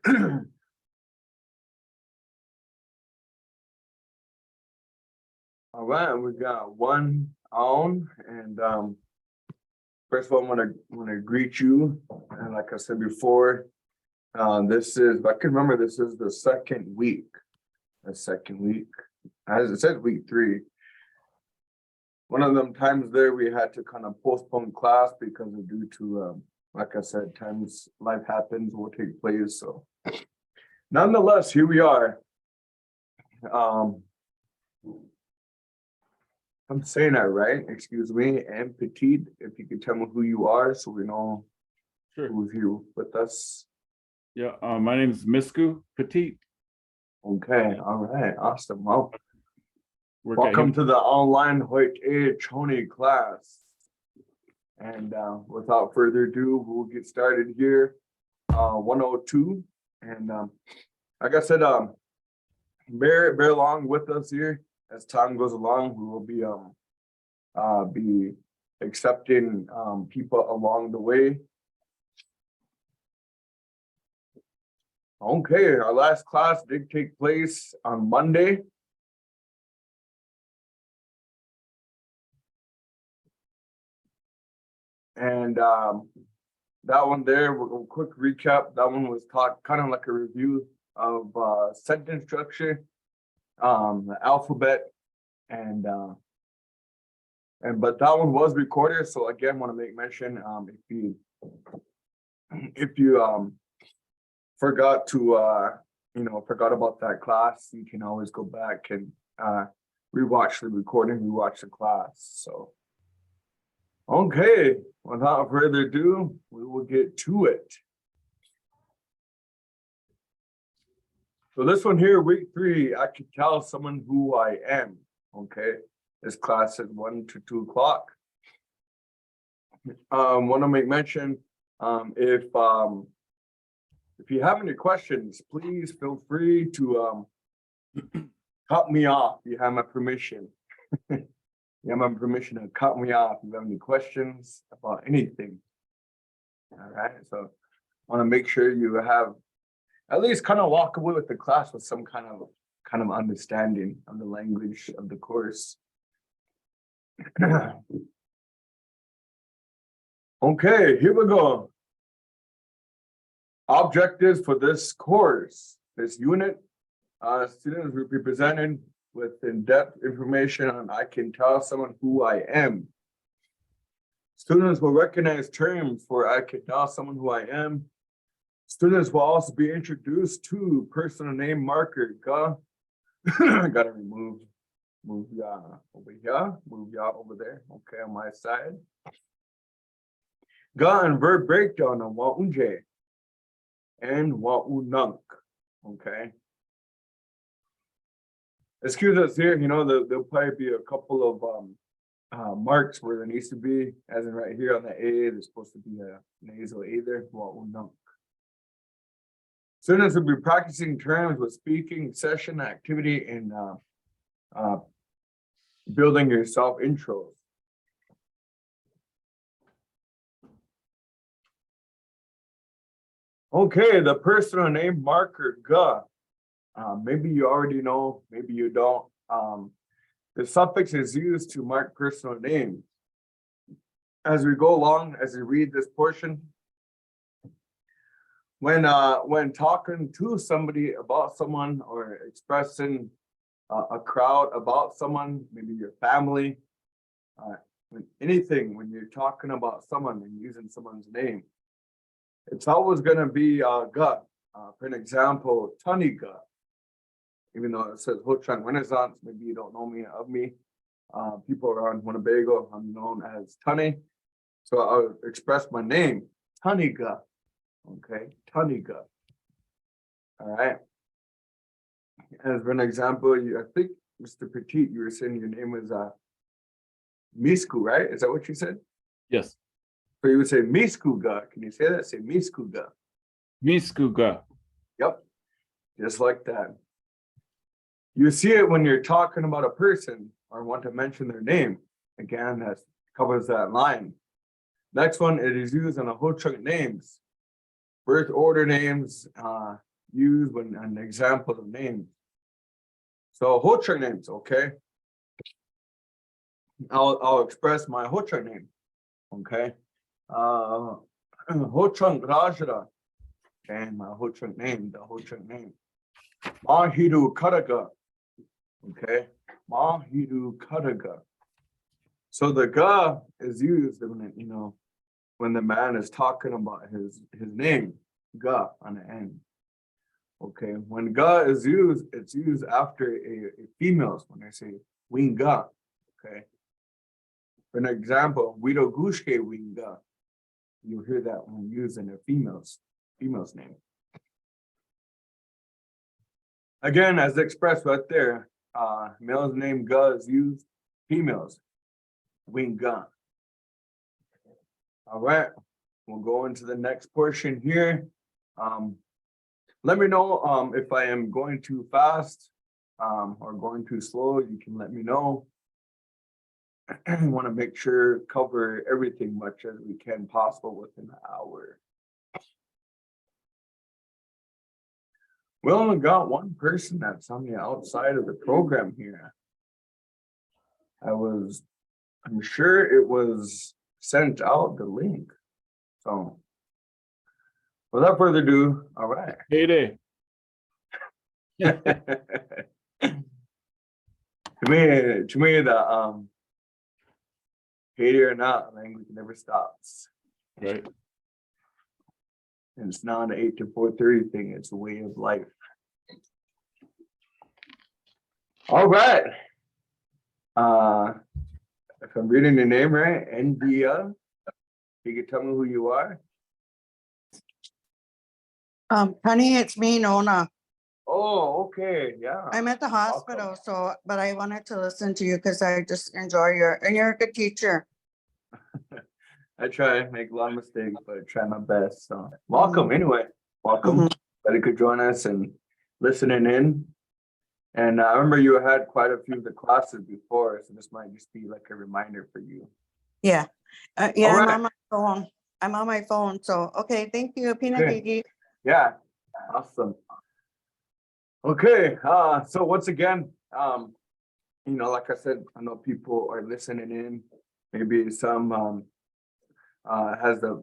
All right, we got one on, and first of all, I want to greet you, and like I said before, this is, if I can remember, this is the second week. As it says, week 3. One of them times there we had to kind of postpone class because of due to like I said, times life happens will take place. So nonetheless, here we are. I'm saying that right, excuse me, and Petite, if you could tell me who you are so we know Sure. who's here with us. Yeah, my name is Misku Petite. Okay, all right, awesome. Well, Work at welcome Hum- to the online Hoit'e Session class. And without further ado, we'll get started here. 102. And like I said, bear along with us here as time goes along. We will be accepting people along the way. Okay, our last class did take place on Monday. And that one there, a quick recap, that one was taught kind of like a review of sentence structure, the alphabet, and but that one was recorded. So again, want to make mention, if you forgot to forgot about that class, you can always go back and rewatch the recording, rewatch the class. So okay, without further ado, we will get to it. So this one here, week 3, I could tell someone who I am. Okay, this class is 1 to 2 o'clock. Want to make mention, if you have any questions, please feel free to cut me off. You have my permission. You have my permission to cut me off if you have any questions about anything. All right, so I want to make sure you have at least kind of walk away with the class with some kind of understanding of the language of the course. Okay, here we go. Objectives for this course, this unit, students will be presented with in-depth information on I can tell someone who I am. Students will recognize terms for I can tell someone who I am. Students will also be introduced to personal name marker. Gotta move ya over here, move ya over there. Okay, on my side. And verb breakdown on wa'unje and wa'ununk. Okay. Excuse us here, there'll probably be a couple of marks where there needs to be, as in right here on the A, there's supposed to be a nasal A there, wa'ununk. Students will be practicing terms with speaking, session, activity, and building your self-intros. Okay, the personal name marker, Ga. Maybe you already know, maybe you don't. The suffix is used to mark personal names. As we go along, as we read this portion, when talking to somebody about someone or expressing a crowd about someone, maybe your family, when you're talking about someone and using someone's name, it's always going to be Ga. For an example, Taniga. Even though it says Ho-Chang Renaissance, maybe you don't know me of me. People around Winnebago, I'm known as Tani. So I'll express my name, Taniga. Okay, Taniga. All right. As for an example, I think Mr. Petite, you were saying your name was Misku, right? Is that what you said? Yes. So you would say Miskuga. Can you say that? Say Miskuga. Miskuga. Yep. Just like that. You see it when you're talking about a person or want to mention their name. Again, that covers that line. Next one, it is used on a whole chunk of names, birth order names, used when an example of names. So Hoit'e names, okay? I'll express my Hoit'e name, okay? Hoit'e Rajra, and my Hoit'e name, the Hoit'e name. Mahiru Karaga, okay? Mahiru Karaga. So the ga is used when when the man is talking about his name, ga on the end. Okay, when ga is used, it's used after a females when they say winga. Okay. For an example, Wido Gushke winga. You'll hear that when used in a female's name. Again, as expressed right there, male's name ga is used, females winga. All right, we'll go into the next portion here. Let me know if I am going too fast or going too slow. You can let me know. I want to make sure cover everything much as we can possible within an hour. We only got one person that's on the outside of the program here. I'm sure it was sent out the link. So without further ado, all right. Hoit'e. To me, the hate it or not, language never stops. Right. And it's not an 8 to 4:30 thing, it's a way of life. All right. If I'm reading the name right, India, you can tell me who you are. Honey, it's me, Nona. Oh, okay, yeah. I'm at the hospital, but I wanted to listen to you because I just enjoy and you're a good teacher. I try to make a lot of mistakes, but I try my best. So welcome anyway. Welcome. That you could join us and listening in. And I remember you had quite a few of the classes before, so this might just be like a reminder for you. Yeah. All I'm right. on my phone. I'm on my phone. So, okay. Thank you, Pina Okay. Gigi. Yeah, awesome. Okay, so once again, like I said, I know people are listening in. Maybe some has the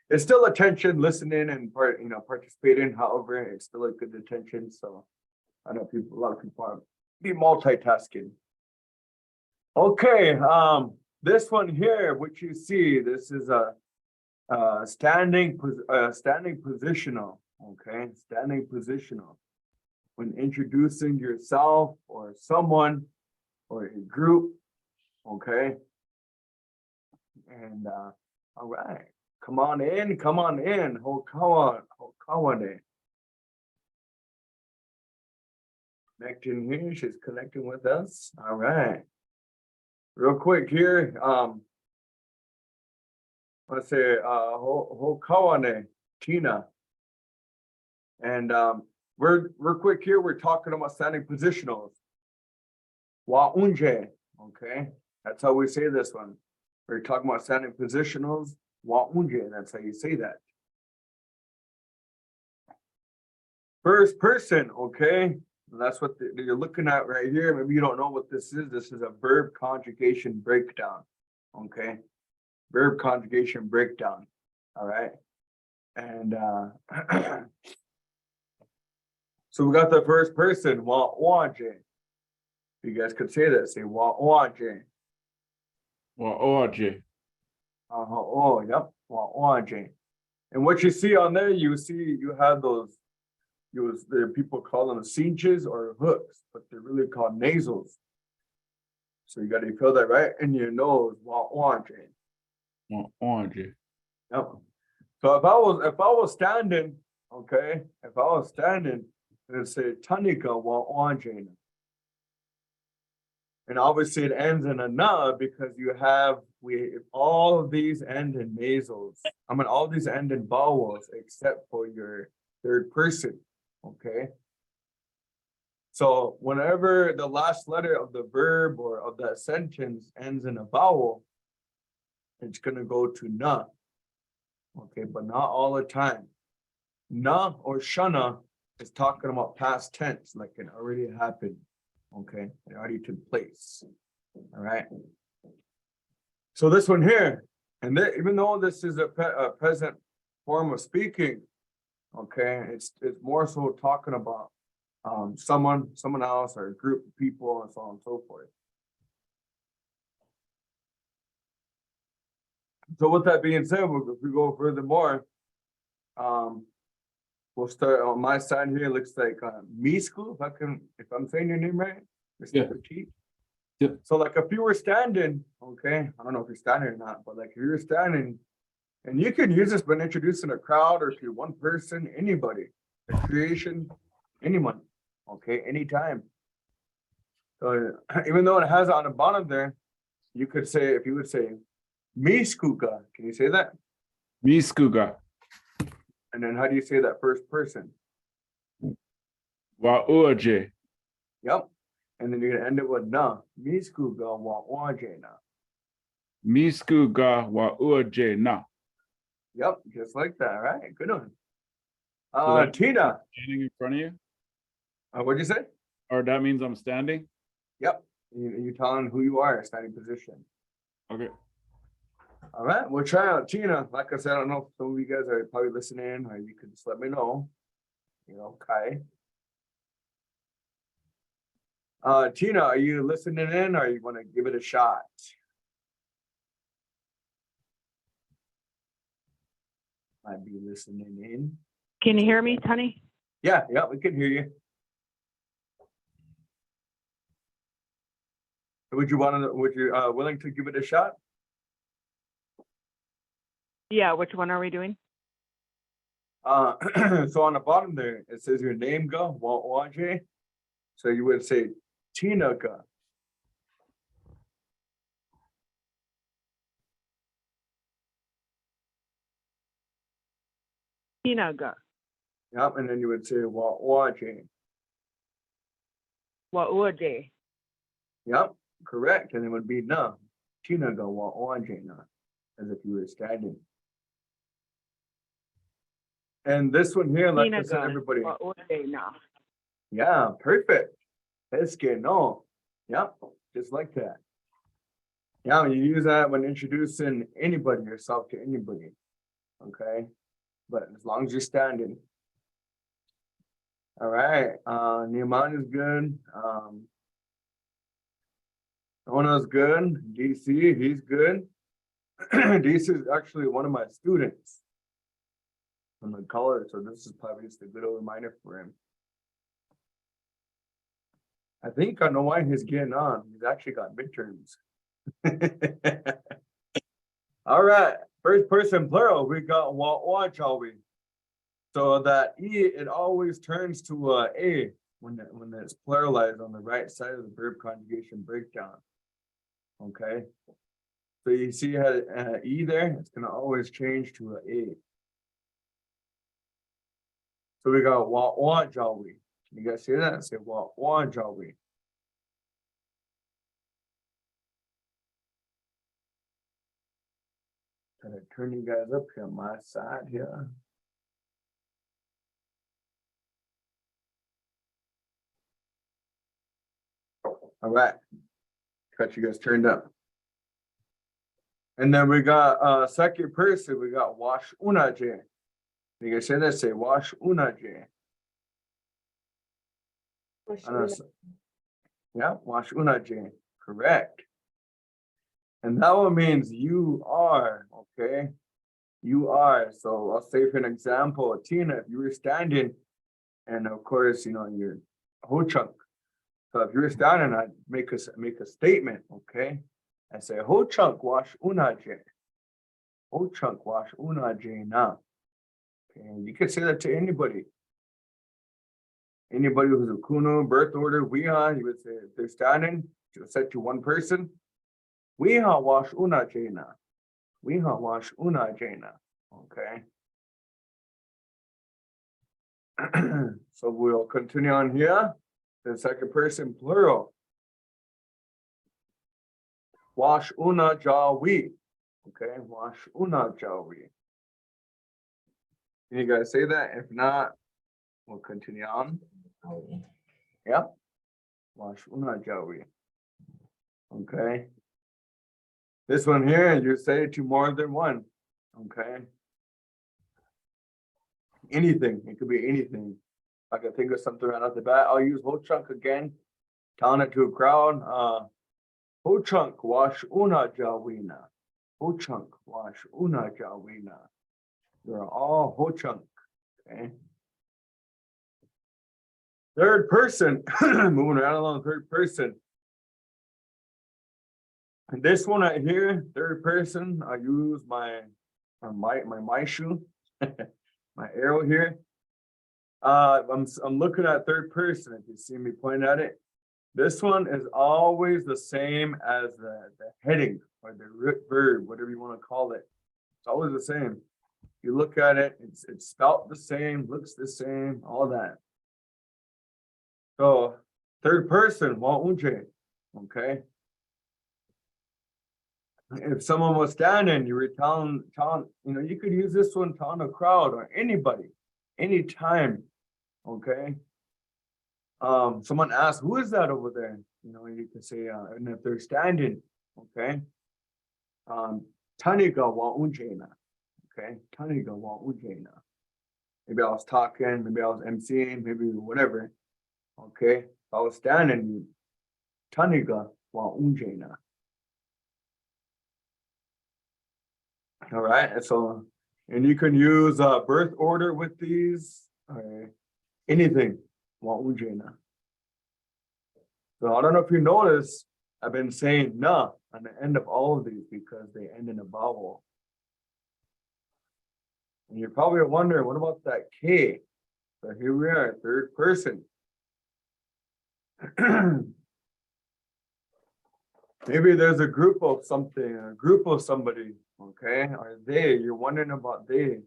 it's still attention, listening and participating. However, it's still a good attention. So I know a lot of people are be multitasking. Okay, this one here, which you see, this is a standing positional. Okay, standing positional. When introducing yourself or someone or a group, okay? And all right, come on in. Hokawane. Connecting here, she's connecting with us. All right. Real quick here, let's say Hokawane, Tina. And we're quick here, we're talking about standing positionals. Wa unje, okay? That's how we say this one. We're talking about standing positionals. Wa unje, that's how you say that. First person, okay? That's what you're looking at right here. Maybe you don't know what this is. This is a verb conjugation breakdown, okay? Verb conjugation breakdown, all right? And so we got the first person, wa waje. You guys could say that, say wa waje. Wa'oaje. Oh, yep, wa waje. And what you see on there, you have those, the people call them cinches or hooks, but they're really called nasals. So you got to feel that right in your nose, wa waje. Wa'oaje. Yep. So if I was standing, okay, it'd say tanika wa waje. And obviously it ends in a na because all of these end in nasals. All these end in vowels except for your third person. Okay. So whenever the last letter of the verb or of that sentence ends in a vowel, it's gonna go to na. Okay, but not all the time. Na or shana is talking about past tense, like it already happened. Okay, it already took place. All right. So this one here, and even though this is a present form of speaking, okay, it's more so talking about someone else, or a group of people, and so on and so forth. So with that being said, if we go furthermore, we'll start on my side here. It looks like Misku, if I'm saying your name right, Mr. Yeah. Petit. Yeah. So like if you were standing, okay, I don't know if you're standing or not, but like if you're standing, and you can use this when introducing a crowd, or if you're one person, anybody, a creation, anyone, okay, anytime. So even though it has it on the bottom there, you could say, if you would say Miskuga, can you say that? Miskuga. And then how do you say that first person? Wa'uaje. Yep. And then you're gonna end it with na. Miskuga wa waje na. Miskuga wa'uaje na. Yep, just like that, right? Good one. So that- Tina, Standing in front of you? what'd you say? Or that means I'm standing? Yep, you're telling who you are, standing position. Okay. All right, we'll try out Tina. Like I said, I don't know if some of you guys are probably listening, or you can just let me know. You know, okay. Tina, are you listening in, or you want to give it a shot? Might be listening in. Can you hear me, Tony? Yeah, we can hear you. Would you willing to give it a shot? Yeah, which one are we doing? So on the bottom there, it says your name go, Waje. So you would say Tina ga. Tinaga. Yep, and then you would say Waje. Wa'uaje. Yep, correct. And it would be na. Tina ga Waje na. As if you were standing. And this one here, like I said, Tinaga. everybody. Wa'uaje na. Yeah, perfect. That's good. No. Yep, just like that. Yeah, you use that when introducing anybody, yourself to anybody. Okay. But as long as you're standing. All right. Neiman is good. Ona's good. DC, he's good. DC is actually one of my students from the college, so this is probably just a good old reminder for him. I think I know why he's getting on. He's actually got midterms. All right, first person plural, we got watch, shall we? So that E, it always turns to A when it's pluralized on the right side of the verb conjugation breakdown. Okay, so you see how E there, it's gonna always change to A. So we got watch, shall we? Can you guys see that? Say watch, shall we? Trying to turn you guys up here on my side here. All right, got you guys turned up. And then we got second person, we got wash unaje. You guys say that, say wash unaje. Yeah, wash unaje, correct. And that one means you are, okay? You are. So I'll say for an example, Tina, if you were standing, and of course, you know, you're ho chunk. So if you were standing, I'd make a statement, okay? I say ho chunk wash unaje. Ho chunk wash unaje na. Okay, you can say that to anybody. Anybody who's a kuno, birth order, weha, you would say if they're standing, you set to one person. Weha wash unaje na. Weha wash unaje na. Okay. So we'll continue on here. The second person plural. Wash una jawi. Okay, wash una jawi. Can you guys say that? If not, we'll continue on. Yep. Wash una jawi. Okay. This one here, you say to more than one. Okay. Anything, it could be anything. If I can think of something right off the bat, I'll use whole chunk again. Telling it to a crowd, whole chunk wash una jawina. Whole chunk wash una jawina. They're all whole chunk, okay? Third person, moving right along, third person. And this one right here, third person, I use my shoe, my arrow here. I'm looking at third person. If you see me point at it, this one is always the same as the heading or the root verb, whatever you want to call it. It's always the same. You look at it, it's spelt the same, looks the same, all that. So third person, wa unje, okay? If someone was standing, you were telling, you could use this one telling a crowd or anybody, anytime, okay? Someone asks, who is that over there? You can say, and if they're standing, okay? Taniga wa unjena, okay? Taniga wa unjena. Maybe I was talking, maybe I was emceeing, maybe whatever, okay? If I was standing, Taniga wa unjena. All right, and so, and you can use birth order with these, or anything. So I don't know if you notice, I've been saying na on the end of all of these because they end in a vowel. And you're probably wondering, what about that K? So here we are, third person. Maybe there's a group of something, a group of somebody, okay? Or they, you're wondering about they,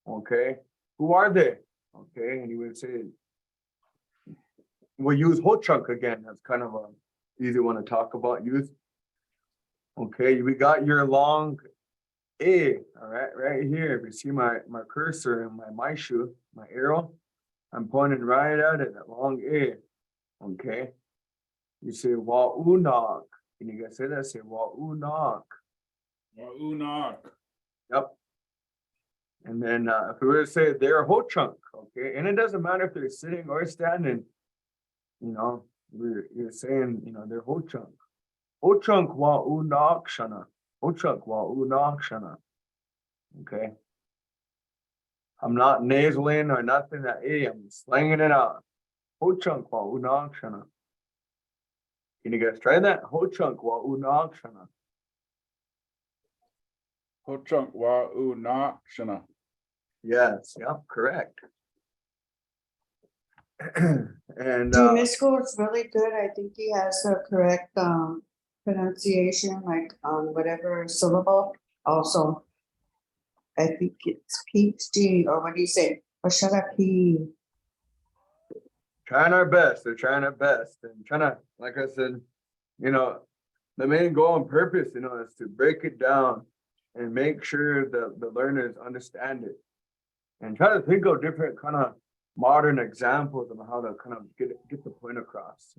okay? Who are they? Okay, and you would say, we'll use whole chunk again. That's kind of a easy one to talk about. Use. Okay, we got your long A, all right here. If you see my cursor and my shoe, my arrow, I'm pointing right at it, that long A. Okay. You say wa unak. Can you guys say that? Say wa unak. Unak. Yep. And then if we were to say they're a whole chunk, okay, and it doesn't matter if they're sitting or standing, you're saying, they're whole chunk. Whole chunk wa unak shana. Whole chunk wa unak shana. Okay. I'm not nasaling or nothing that I'm slanging it out. Whole chunk wa unak shana. Can you guys try that? Whole chunk wa unak shana. Hochunk wa unak shana. Yes, yeah, correct. And Misko is really good. I think he has the correct pronunciation, like on whatever syllable. Also, I think it's PhD, or what do you say? Or shut up, P. trying our best. They're trying our best and trying to, like I said, the main goal on purpose, is to break it down and make sure that the learners understand it and try to think of different kind of modern examples of how to kind of get the point across,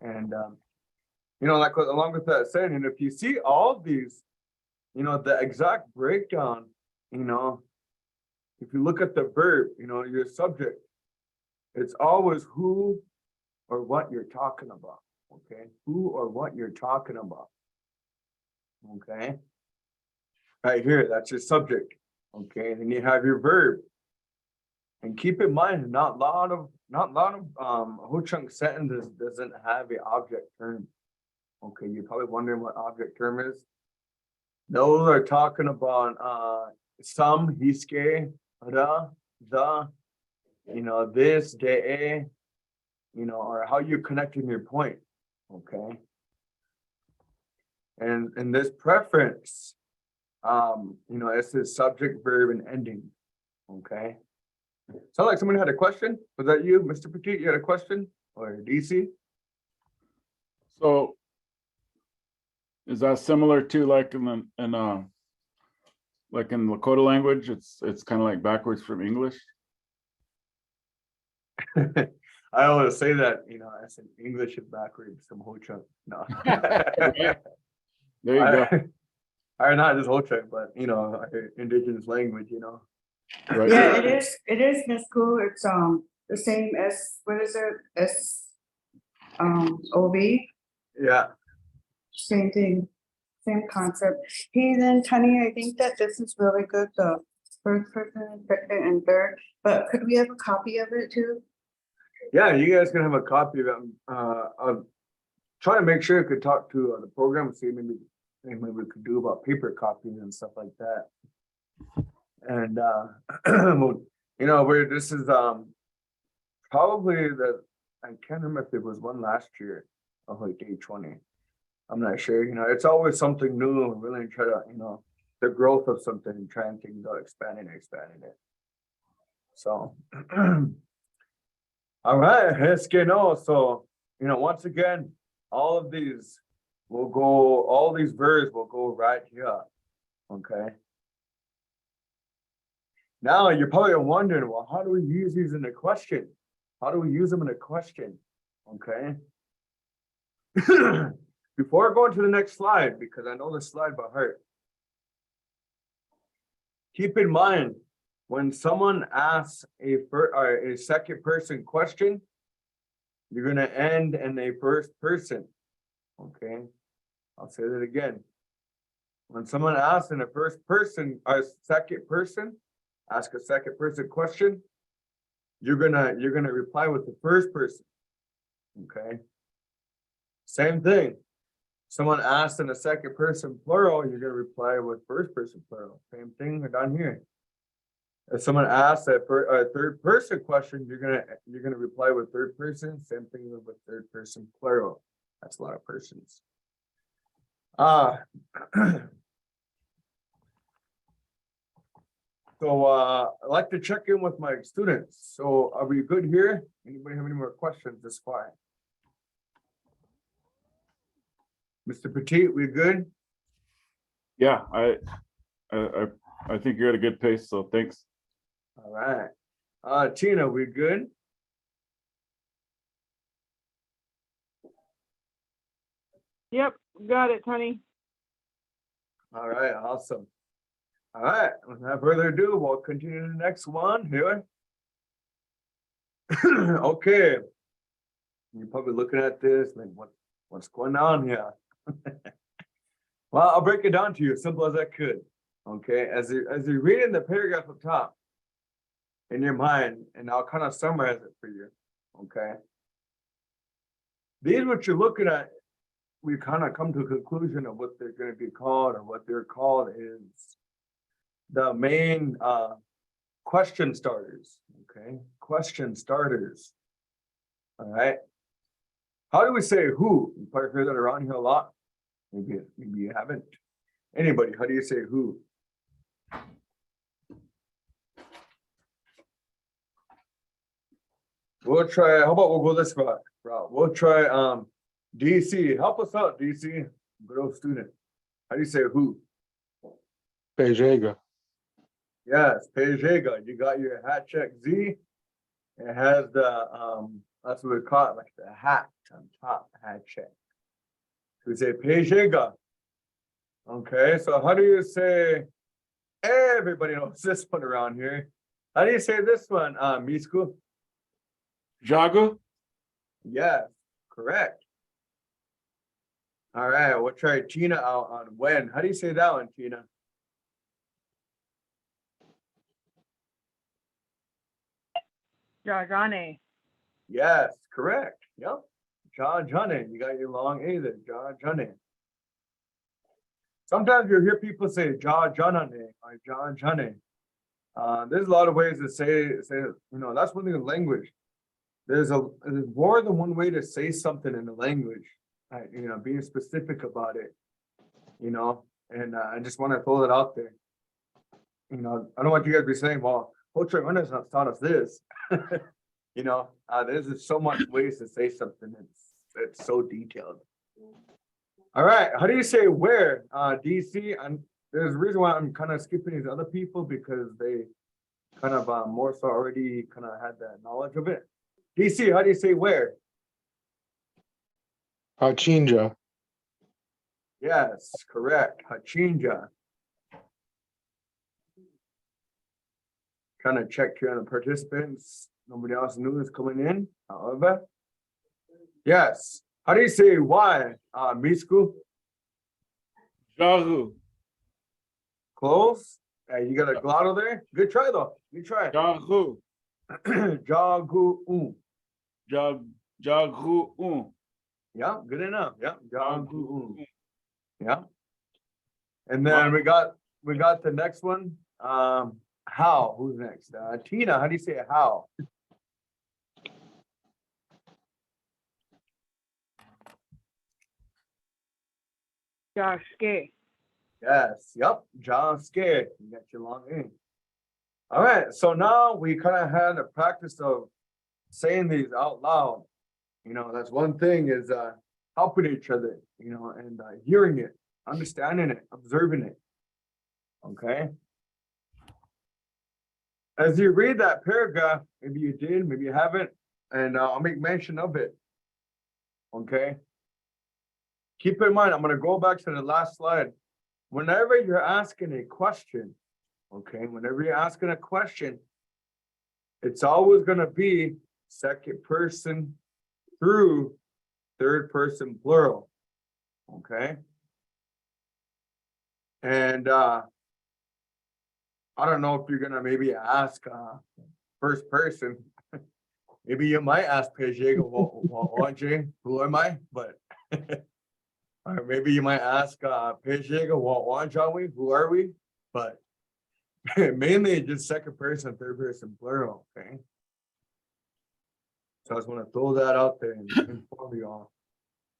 and like along with that saying, and if you see all of these, the exact breakdown, if you look at the verb, your subject, it's always who or what you're talking about. Okay, who or what you're talking about. Okay, right here, that's your subject. Okay, and then you have your verb. And keep in mind, not a lot of whole chunk sentences doesn't have an object term. Okay, you're probably wondering what object term is. Those are talking about some, hiske, the, this, de, or how you're connecting your point. Okay. And in this preference, it's the subject, verb, and ending. Okay. Sound like someone had a question? Was that you, Mr. Petit? You had a question? Or DC? So is that similar to like in like in Lakota language, it's kind of like backwards from English. I always say that, I said English is backwards from Ho-Chunk. No. There you go. Or not just Ho-Chunk, but our indigenous language, Right. Yeah, it is, Miss Cool, it's, the same as, what is it, OB, Yeah. same thing, same concept. Hey, then, Tony, I think that this is really good, the first person, second, and third, but could we have a copy of it too? Yeah, you guys can have a copy of it. I'm trying to make sure I could talk to the program, see maybe we could do about paper copies and stuff like that. And this is probably I can't remember if there was one last year of like day 20. I'm not sure. It's always something new. We're really try to the growth of something and trying things out, expanding it. So. All right, let's get on. So, once again, all these verbs will go right here. Okay. Now you're probably wondering, well, how do we use these in a question? How do we use them in a question? Okay. Before going to the next slide, because I know this slide by heart, keep in mind, when someone asks a second person question, you're going to end in a first person. Okay. I'll say that again. When someone asks in a first person or second person, ask a second person question, you're gonna reply with the first person. Okay. Same thing. Someone asks in a second person plural, you're gonna reply with first person plural. Same thing down here. If someone asks a third person question, you're gonna reply with third person. Same thing with third person plural. That's a lot of persons. So I'd like to check in with my students. So are we good here? Anybody have any more questions this far? Mr. Petit, we good? Yeah, I think you're at a good pace, so thanks. All right. Tina, we good? Yep, got it, Tony. All right, awesome. All right, without further ado, we'll continue to the next one here. Okay. You're probably looking at this like, what's going on here? Well, I'll break it down to you as simple as I could. Okay, as you're reading the paragraph up top in your mind, and I'll kind of summarize it for you. Okay. These what you're looking at, we kind of come to a conclusion of what they're going to be called, or what they're called is the main question starters. Okay, question starters. All right. How do we say who? You probably heard that around here a lot. Maybe you haven't. Anybody, how do you say who? We'll try, how about we'll go this route? We'll try DC. Help us out, DC. Good old student. How do you say who? Pejega. Yes, Pejega. You got your hat check Z. It has the that's what we call it, like the hat on top, hat check. So we say Pejega. Okay, so how do you say, everybody knows this one around here. How do you say this one, Misku? Jago? Yes, correct. All right, we'll try Tina out on when. How do you say that one, Tina? Jajane. Yes, correct. Yep. Jajane. You got your long A there. Jajane. Sometimes you'll hear people say Jajanane or Jajane. There's a lot of ways to say, that's one thing in language. There's more than one way to say something in the language. Being specific about it, and I just want to throw that out there. I don't want you guys to be saying, well, Hoit'e Renaissance taught us this. There's just so much ways to say something. It's so detailed. All right, how do you say where? DC, there's a reason why I'm kind of skipping these other people because they kind of more so already kind of had that knowledge of it. DC, how do you say where? Hachinja. Yes, correct. Hachinja. Kind of check here on the participants. Nobody else new is coming in, however. Yes. How do you say why? Misku? Jahu. Close. You got a glottal there? Good try though. Good try. Jahu. Jagu. Jagu. Yeah, good enough. Yeah. Jagu. Jagu. Yeah. And then we got the next one. How? Who's next? Tina, how do you say how? Josh, gay. Yes, yep, John scared. You got your long in. All right, so now we kind of had a practice of saying these out loud. You know, that's one thing is helping each other, you know, and hearing it, understanding it, observing it. Okay. As you read that paragraph, maybe you did, maybe you haven't, and I'll make mention of it. Okay. Keep in mind, I'm going to go back to the last slide. Whenever you're asking a question, okay, whenever you're asking a question, it's always going to be second person through third person plural. Okay. And I don't know if you're going to maybe ask first person. Maybe you might ask Pejega, who am I? But or maybe you might ask Pejega, who are we? But mainly just second person, third person plural, okay? So I just want to throw that out there and inform you all.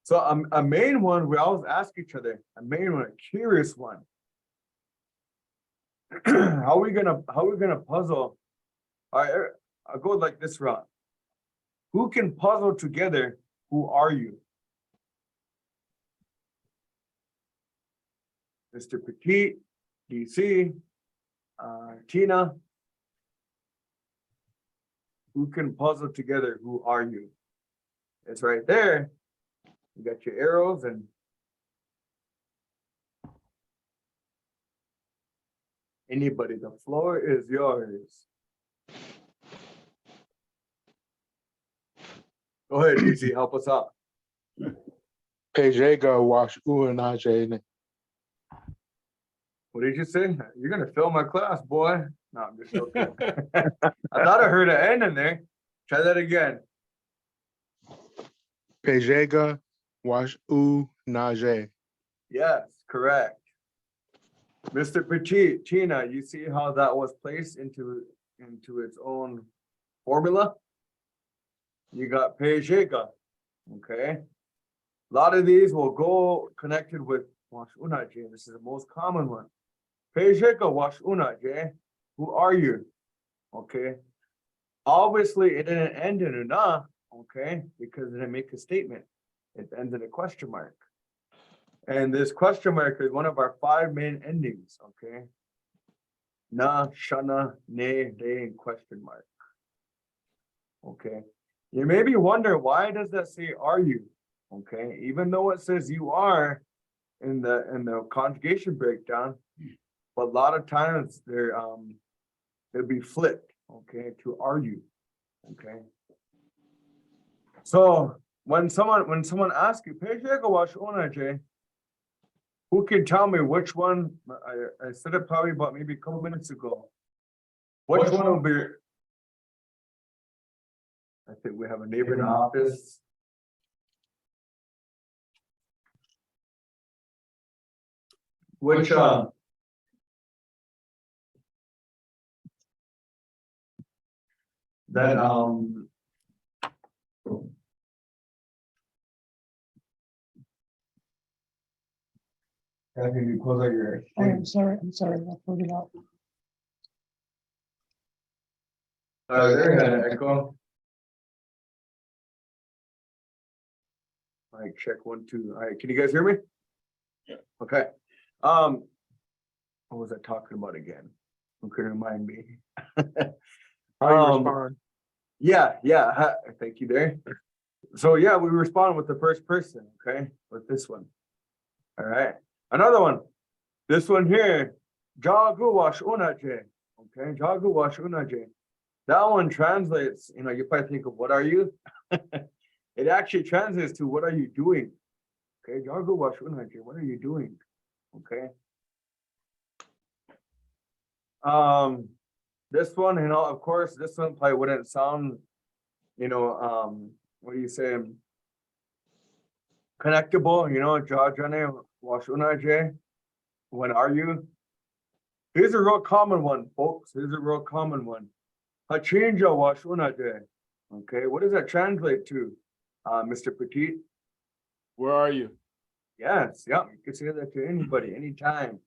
So a main one, we always ask each other, a main one, a curious one. How are we gonna puzzle? All right, I'll go like this route. Who can puzzle together? Who are you? Mr. Petit, DC, Tina. Who can puzzle together? Who are you? It's right there. You got your arrows and anybody, the floor is yours. Go ahead, DC, help us out. Pejega wash uanaje. What did you say? You're gonna fail my class, boy. No, I'm just joking. I thought I heard an N in there. Try that again. Pejega wash unaje. Yes, correct. Mr. Petit, Tina, you see how that was placed into its own formula? You got Pejega, okay? A lot of these will go connected with wash unaje. This is the most common one. Pejega wash unaje. Who are you? Okay. Obviously, it didn't end in una, okay, because it didn't make a statement. It ends in a question mark. And this question mark is one of our 5 main endings, okay? Na, shana, ne, de, and question mark. Okay. You maybe wonder, why does that say are you? Okay, even though it says you are in the conjugation breakdown, but a lot of times they'll be flipped, okay, to are you. Okay. So when someone asks you, who can tell me which one? I said it probably about maybe a couple minutes ago. Which one will be? I think we have a neighbor in the office. Which that Kathy, you close out your. I'm sorry, I pulled it out. There had an echo. All right, check 1, 2. All right, can you guys hear me? Yeah. Okay. What was I talking about again? Who can remind me? How you Um, respond? Yeah, thank you there. So yeah, we respond with the first person, okay, with this one. All right, another one. This one here, Jagu wash unaje. Okay, Jagu wash unaje. That one translates, you probably think of what are you? It actually translates to what are you doing? Okay, Jagu wash unaje, what are you doing? Okay. This one, of course, this one probably wouldn't sound, what do you say? Connectable, Jajane Washunaje. When are you? Here's a real common one, folks. Here's a real common one. Hachinja Washunaje. Okay, what does that translate to, Mr. Petit? Where are you? Yes, yeah, you can say that to anybody, anytime.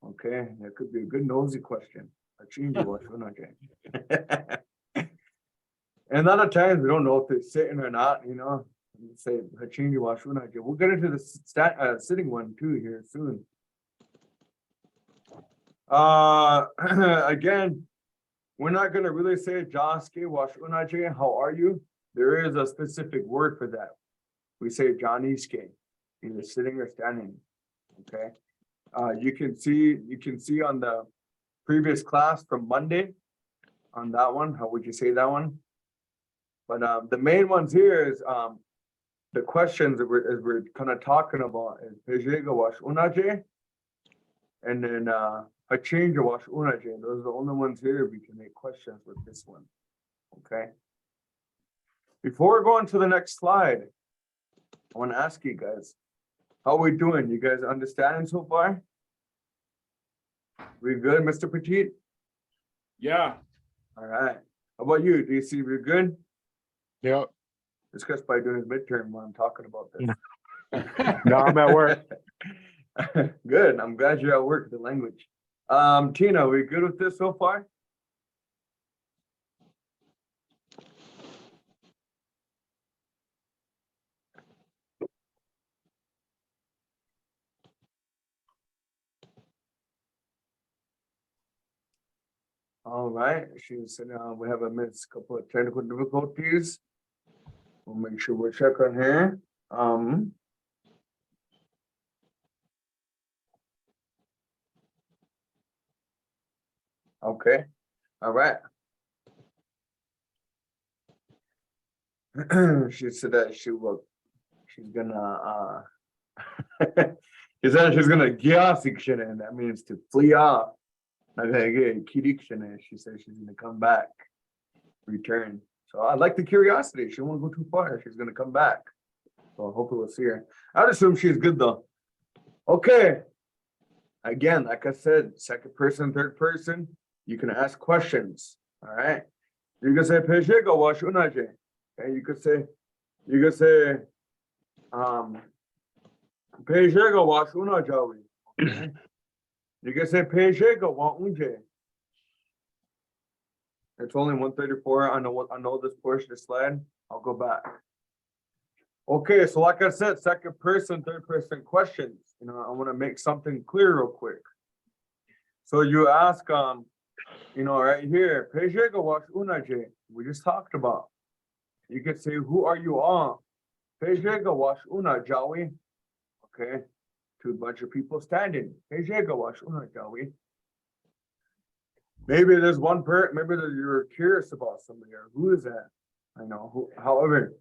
Okay, that could be a good nosy question. Hachinja Washunaje. And a lot of times we don't know if they're sitting or not, You say Hachinja Washunaje. We'll get into the sitting one too here soon. Again, we're not gonna really say Jaske Washunaje, how are you? There is a specific word for that. We say Janiske, either sitting or standing. Okay. You can see on the previous class from Monday on that one. How would you say that one? But the main ones here is the questions that we're kind of talking about is Pejega wash unaje, and then Hachinja wash unaje. Those are the only ones here we can make questions with this one. Okay. Before we go on to the next slide, I want to ask you guys, how we doing? You guys understanding so far? We good, Mr. Petit? Yeah. All right. How about you, DC? We good? Yep. Discuss by doing his midterm when I'm talking about this. No, I'm at work. Good. I'm glad you're at work, the language. Tina, we good with this so far? All right. She said we have a couple of technical difficulties. We'll make sure we'll check on her. Okay. All right. She said that she's gonna she said she's gonna and that means to flee off. She said she's gonna come back, return. So I like the curiosity. She won't go too far. She's gonna come back. So hopefully we'll see her. I'd assume she's good though. Okay. Again, like I said, second person, third person, you can ask questions. All right. You can say Pejega wash unaje. Okay, you could say Pejega wash unajawi. Okay. You can say Pejega wa unje. It's only 134. I know this portion is slide. I'll go back. Okay, so like I said, second person, third person questions. I want to make something clear real quick. So you ask, right here, Pejega wash unaje. We just talked about. You could say, who are you on? Pejega wash una jawi. Okay, to a bunch of people standing. Pejega wash una jawi. Maybe there's maybe you're curious about somebody, or who is that? I know who, however,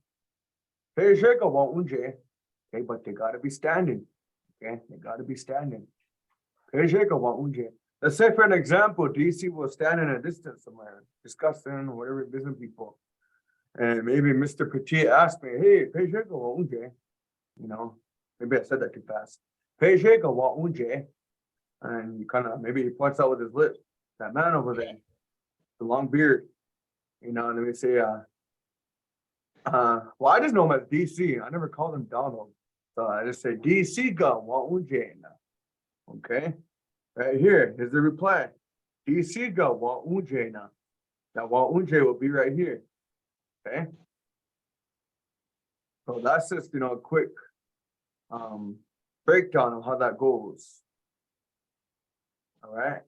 Pejega wa unje. Okay, but they gotta be standing. Okay, they gotta be standing. Pejega wa unje. Let's say for an example, DC was standing at a distance somewhere, discussing whatever business people. And maybe Mr. Petit asked me, hey, Pejega wa unje. Maybe I said that too fast. Pejega wa unje. And you maybe he points out with his lips, that man over there, the long beard. And then we say, well, I just know him as DC. I never called him Donald. So I just say DC ga wa unje. Okay. Right here, here's the reply. DC ga wa unje na. Now wa unje will be right here. Okay. So that's just a quick breakdown of how that goes. All right.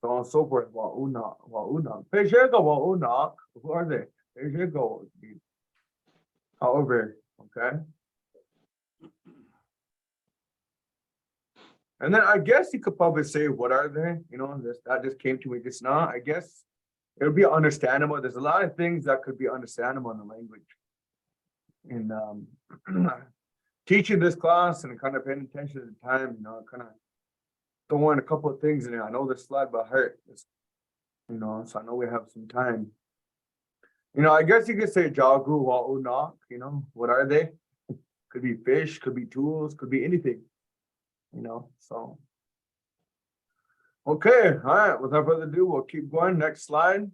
So on and so forth. Wa'unak. Pejego wa'unak. Who are they? Pejego. However, okay. And then I guess you could probably say, what are they? You know, that just came to me just now. I guess it would be understandable. There's a lot of things that could be understandable in the language. And teaching this class and kind of paying attention to the time, you know, kind of throwing a couple of things in there. I know this slide by heart, you know, so I know we have some time. You know, I guess you could say jagu wa'unak, you know, what are they? Could be fish, could be tools, could be anything. You know, so. Okay, all right, without further ado, we'll keep going. Next slide.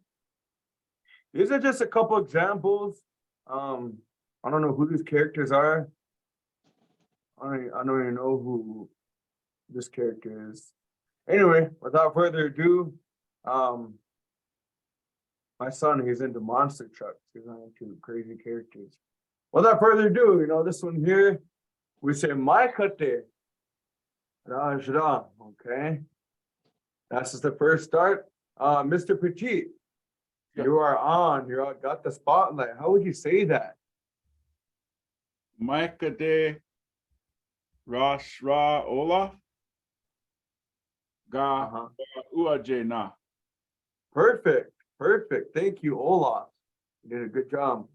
These are just a couple examples. I don't know who these characters are. I don't even know who this character is. Anyway, without further ado, my son, he's into monster trucks. He's not into crazy characters. Without further ado, you know, this one here, we say Maikate. Rajra, okay. That's just the first start. Mr. Petit, you are on. You got the spotlight. How would you say that? Maikade Rashra Olaf Ga Uh-huh. Uajena. Perfect. Perfect. Thank you, Olaf. You did a good job.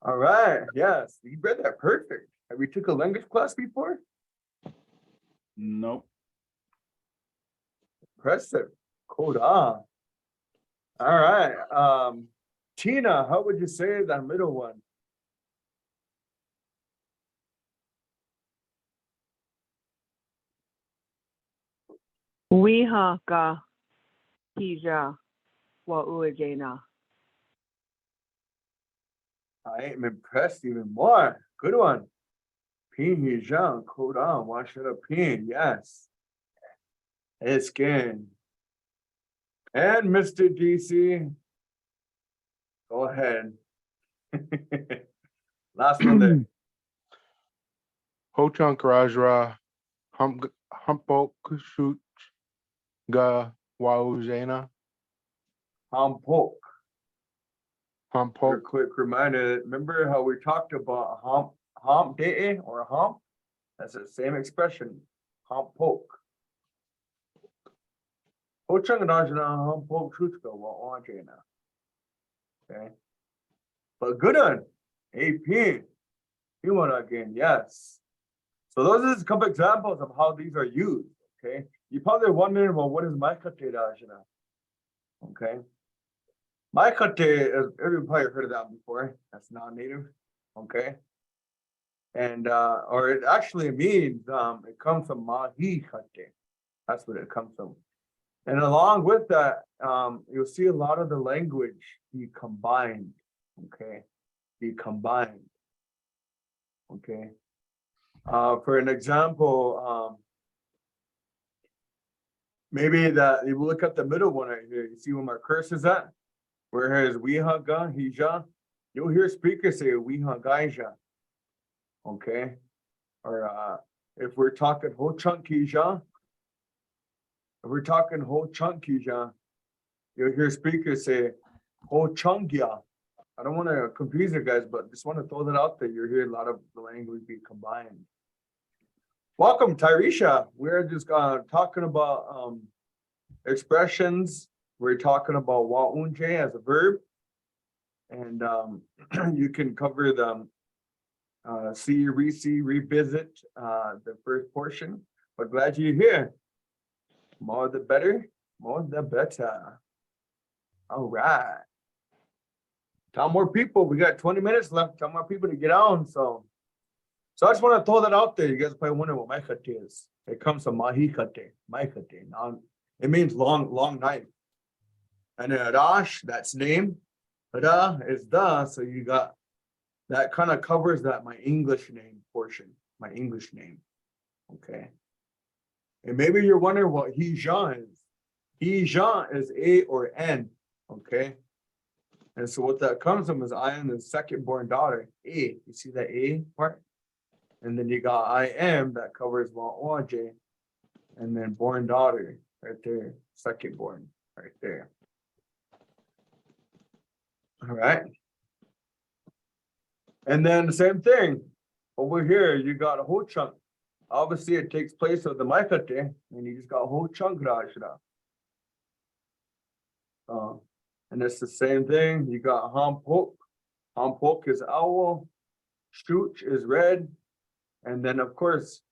All right. Yes, you read that perfect. Have you took a language class before? Nope. Impressive. Koda. All right. Tina, how would you say that middle one? Wiha ka hija wa uajena. I am impressed even more. Good one. Pin Hijan, Koda. Wash it up. Pin. Yes. It's good. And Mr. DC, go ahead. Last one there. Ho-chunk Rajra, Humpo Kushut, Ga Waujena, Hampok. For a Humpo, quick reminder, remember how we talked about hump day or hump? That's the same expression. Hampok. Ho-chunk Rajra, Hampok Shutka, Waujena. Okay. But good one. AP. You want again, yes. So those are just a couple examples of how these are used. Okay. You probably wondering, well, what is Maikate Rajna? Okay. Maikate is everybody heard of that before. That's non-native. Okay. And or it actually means it comes from Mahi Kate. That's what it comes from. And along with that, you'll see a lot of the language be combined. Okay. Be combined. Okay. For an example, maybe that you look at the middle one right here. You see where my cursor is at? Whereas Wiha Ga Hija, you'll hear speakers say Wiha Gaija. Okay. Or if we're talking Ho Chunk Hija, you'll hear speakers say Ho Chungya. I don't want to confuse you guys, but just want to throw that out there. You're hearing a lot of the language be combined. Welcome, Tyresha. We're just talking about expressions. We're talking about wa'unje as a verb. And you can cover them, see, revisit the first portion. But glad you're here. More the better, more the better. All right. Tell more people. We got 20 minutes left. Tell more people to get on. So I just want to throw that out there. You guys probably wonder what maikate is. It comes from mahikate, maikate. Now, it means long knife. And then Rash, that's name. Ra is the, so you got that kind of covers that my English name portion, my English name. Okay. And maybe you're wondering what Hijan is. Hijan is A or N. Okay. And so what that comes from is I am the second born daughter. A. You see that A part? And then you got I am that covers Wa'oj. And then born daughter, right there, second born, right there. All right. And then the same thing, over here, you got a whole chunk. Obviously, it takes place of the Maikate, and you just got a whole chunk Rajra. And it's the same thing, you got Hampok. Hampok is owl, Shooch is red, and then of course,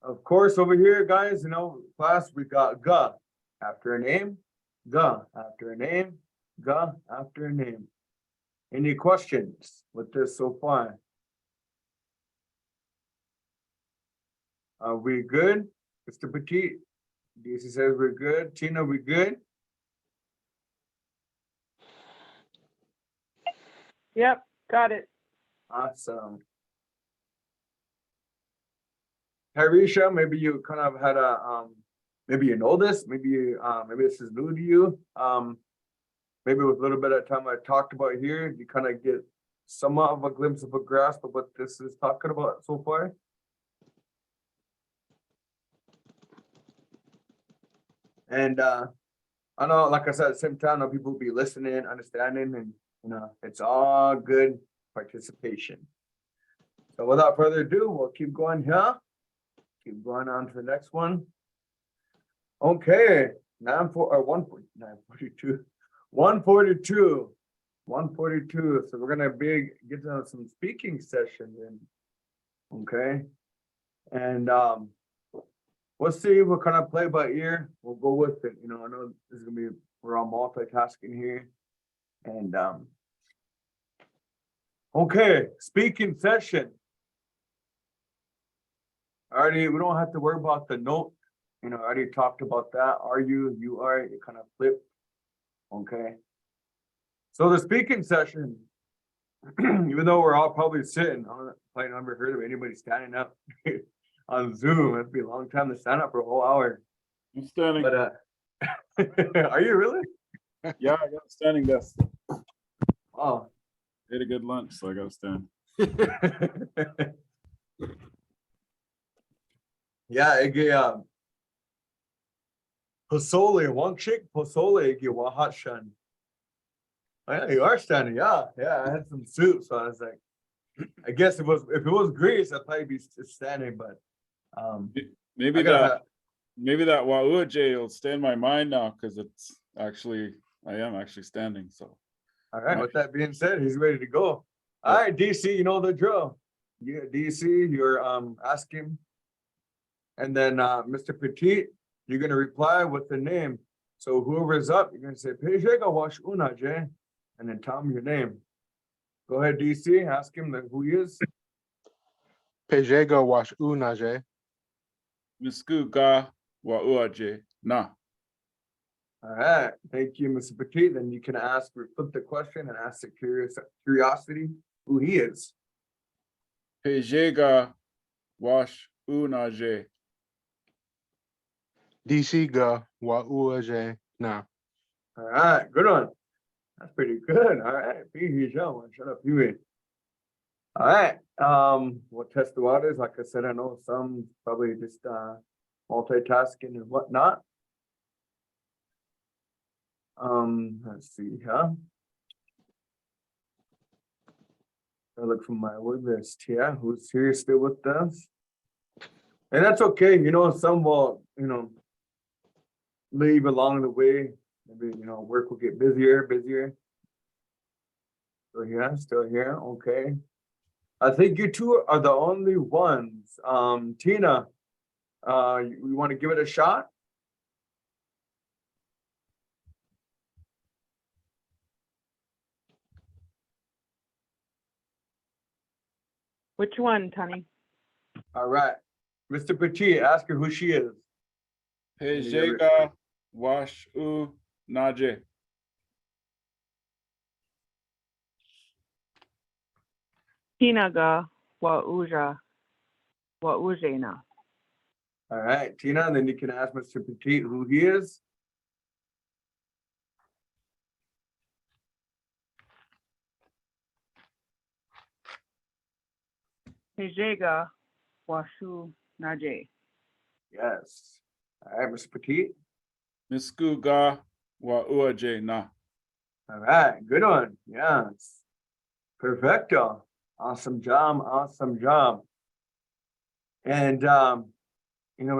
over here, guys, you know, class, we got Ga after a name, Ga after a name, Ga after a name. Any questions with this so far? Are we good? Mr. Petit, DC says we're good. Tina, we good? Yep, got it. Awesome. Harisha, maybe you kind of had a maybe you know this, maybe maybe this is new to you. Maybe with a little bit of time I talked about here, you kind of get somewhat of a glimpse of a grasp of what this is talking about so far. And I know, like I said, at the same time, I know people will be listening, understanding, and you know, it's all good participation. So without further ado, we'll keep going here. Keep going on to the next one. Okay, 142. 142. So we're gonna get to some speaking sessions in. Okay. And we'll see what kind of play by ear. We'll go with it. You know, I know this is gonna be, we're all multitasking here. And okay, speaking session. Already, we don't have to worry about the note. You know, I already talked about that. Are you, you are, it kind of flip. Okay. So the speaking session, even though we're all probably sitting, I never heard of anybody standing up on Zoom. It'd be a long time to stand up for a whole hour. I'm standing. But are you really? Yeah, I got a standing desk. Oh. Ate a good lunch, so I got to stand. Yeah, igi Posole, one chick, Posole, igi Wahashan. Yeah, you are standing, yeah. I had some soup, so I was like, I guess if it was Greece, I'd probably be standing, but Maybe I gotta maybe that Wauj will stay in my mind now because I am actually standing. So all right, with that being said, he's ready to go. All right, DC, you know the drill. Yeah, DC, you're asking. And then Mr. Petit, you're gonna reply with the name. So whoever's up, you're gonna say Pejega Wash Unaje, and then tell him your name. Go ahead, DC, ask him who he is. Pejega wash unaje. Misku ga Wauj na. All right, thank you, Mr. Petit. Then you can flip the question and ask the curiosity who he is. Pejega wash unaje. DC ga wa uaje na. All right, good one. That's pretty good. All right, shut up, you in. All right, we'll test the waters. Like I said, I know some probably just multitasking and whatnot. Let's see, huh? I look from my word list here. Who's here still with us? And that's okay. You know, some will, you know, leave along the way. Maybe, you know, work will get busier. Still here. Okay. I think you two are the only ones. Tina, you want to give it a shot? Which one, Tony? All right. Mr. Petit, ask her who she is. Pejega wash unaje. Tinaga Waujena. All right, Tina, and then you can ask Mr. Petit who he is. Pejega Washu Naje. Yes. All right, Mr. Petit. Misku ga wa uaje na. All right, good one. Yes. Perfecto. Awesome job. Awesome job. And we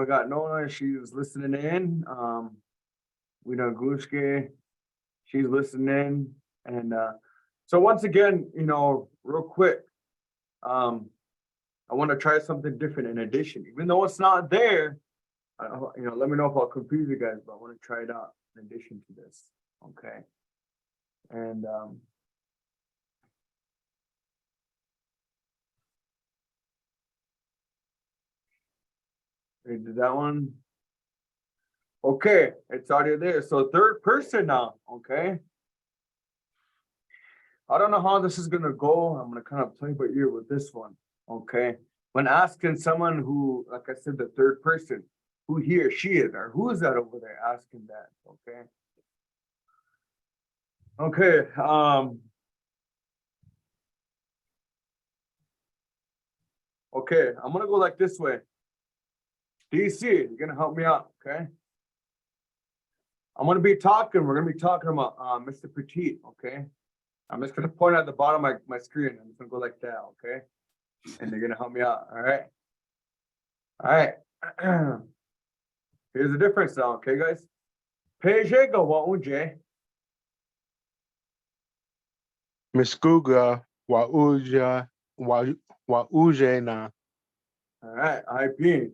got Nona, she's listening in. We know Gushke, she's listening. And so once again, real quick, I want to try something different in addition, even though it's not there. Let me know if I'll confuse you guys, but I want to try it out in addition to this. Okay. And we did that one. Okay, it's already there. So third person now, okay? I don't know how this is gonna go. I'm gonna kind of play by ear with this one, okay? When asking someone who, like I said, the third person, who he or she is, or who is that over there asking that, okay? Okay, okay, I'm gonna go like this way. DC, you're gonna help me out, okay? We're gonna be talking about Mr. Petit, okay? I'm just gonna point at the bottom of my screen. I'm just gonna go like that, okay? And you're gonna help me out, all right? All right. Here's the difference now, okay, guys? Pejega wa uje. Miskuga wa uje na. All right, IP.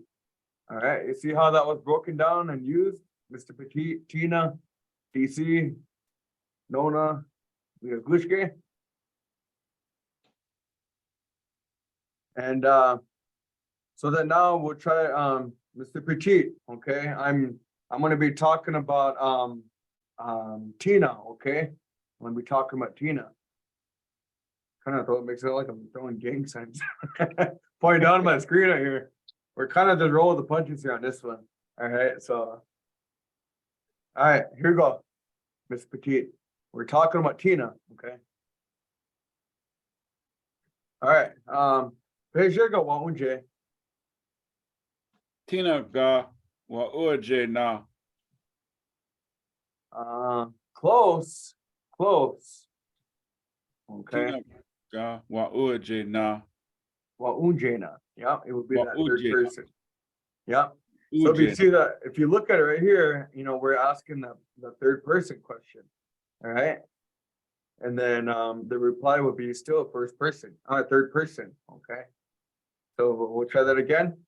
All right, you see how that was broken down and used? Mr. Petit, Tina, DC, Nona, Glushke. And so then now we'll try Mr. Petit, okay? I'm gonna be talking about Tina, okay? I'm gonna be talking about Tina. Kind of makes it like I'm throwing gang signs. Pointing down my screen right here. We're kind of just rolling the punches here on this one. All right, so all right, here we go. Miss Petit. We're talking about Tina, okay? All right. Pejega wa unje. Tina ga wa uaje na. Close. Okay. Tina ga wa uaje na. Wa unjena. Yeah, it would be Wa that third uje. person. Yeah. So if you Uje. see that, if you look at it right here, we're asking the third person question. All right. And then the reply would be still first person, third person. Okay. So we'll try that again.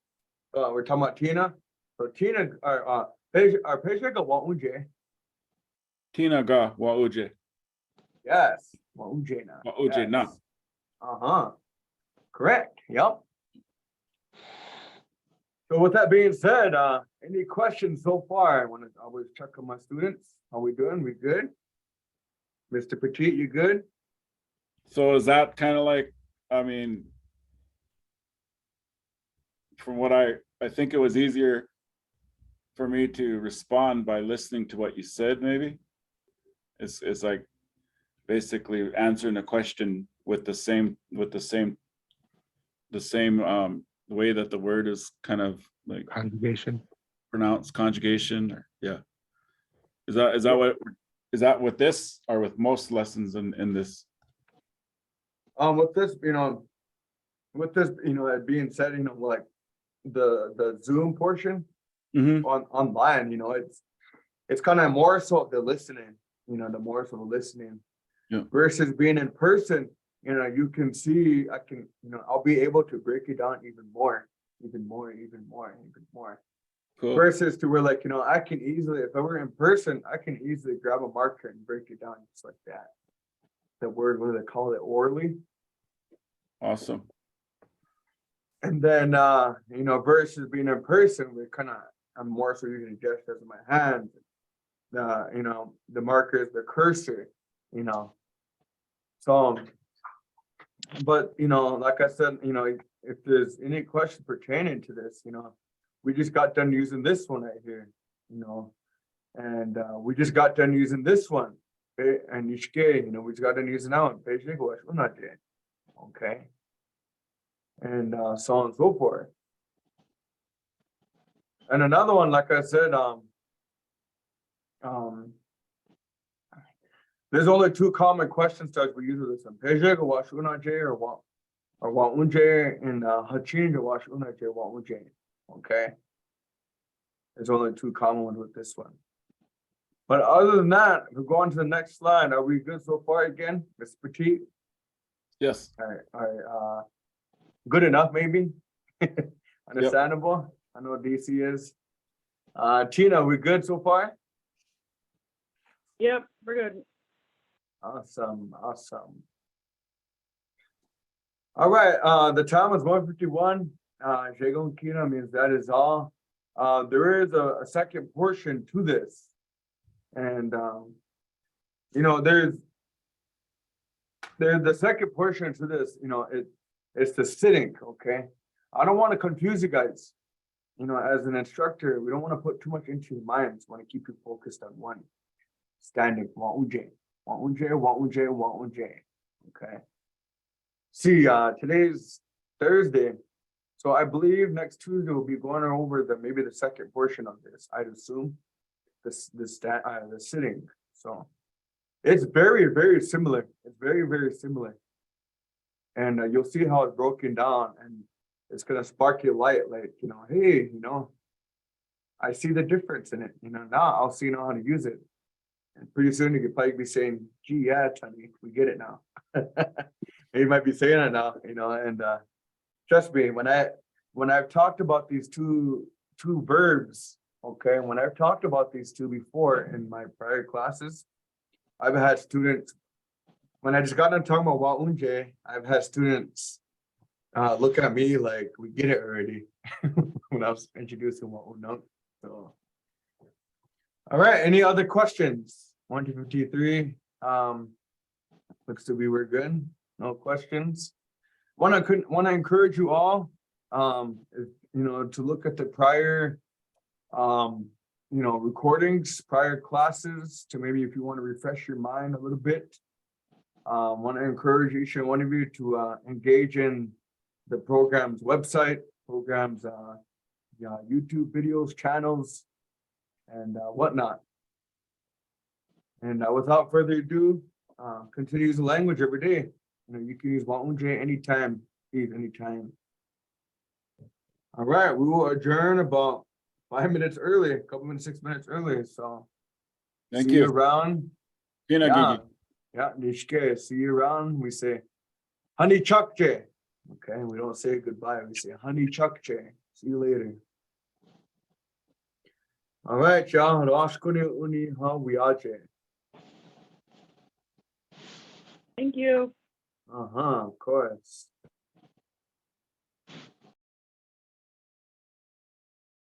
We're talking about Tina. So Tina, our patient got wa unje. Tina ga wa uje. Yes. Wa unjena. Wa uje na. Uh-huh. Correct. Yep. So with that being said, any questions so far? I want to always check on my students. How we doing? We good? Mr. Petit, you good? So is that kind of like, I mean, from what I think it was easier for me to respond by listening to what you said, maybe. It's like basically answering a question with the same way that the word is kind of like Conjugation. pronounced, conjugation, or yeah. Is that with this or with most lessons in this? With this, it being said, like the Zoom portion online, it's kind of more so of the listening, the more so the listening. Yeah. Versus being in person, you can see, I'll be able to break it down even more. Cool. Versus to where I can easily, if I were in person, I can easily grab a marker and break it down just like that. The word, what do they call it? Orally. Awesome. And then, versus being in person, I'm more so using gestures in my hands, the markers, the cursor, So, but, like I said, if there's any question pertaining to this, we just got done using this one right here, and we just got done using this one, and Nishke, we just got done using that one, okay, and so on and so forth. And another one, like I said, there's only two common question starts we use with this one. Pejeg or Washuna J or Waunje and Hachin or Washuna J Waunje. Okay. There's only two common ones with this one. But other than that, if we go on to the next slide, are we good so far again? Miss Petit? Yes, All right, good enough, maybe? Understandable? I know what DC is. Tina, we good so far? Yep, we're good. Awesome. All right, the time is 1:51. Jagon Kina means that is all. There is a second portion to this. And, there's the second portion to this, it's the sitting, okay? I don't want to confuse you guys. As an instructor, we don't want to put too much into your minds. We want to keep you focused on one. Standing, Waunje, okay? See, today's Thursday. So I believe next Tuesday we'll be going over maybe the second portion of this, I'd assume. The sitting. So it's very, very similar. It's very, very similar. And you'll see how it's broken down, and it's gonna spark your light, like, hey, I see the difference in it. Now I'll see how to use it. And pretty soon you could probably be saying, gee, yeah, Tony, we get it now. You might be saying it now, and trust me, when I've talked about these two verbs, okay, when I've talked about these two before in my prior classes, I've had students, when I just got done talking about Waunje, I've had students look at me like we get it already when I was introducing Waunje. So, all right, any other questions? 1 to 53. Looks to be we're good. No questions. Want to encourage you all, to look at the prior recordings, prior classes, to maybe if you want to refresh your mind a little bit. Want to encourage each and one of you to engage in the program's website, programs, YouTube videos, channels, and whatnot. And without further ado, continue using language every day. You can use Waunje anytime, Steve, anytime. All right, we will adjourn about 5 minutes early, a couple minutes, 6 minutes early. So thank see you you. around. Pina Yeah, Gigi. yeah, Nishke, see you around. We say honey chukche. Okay, we don't say goodbye, we say honey chukche. See you later. All right, y'all. Rashkuni uni ha wiache. Thank you. Of course.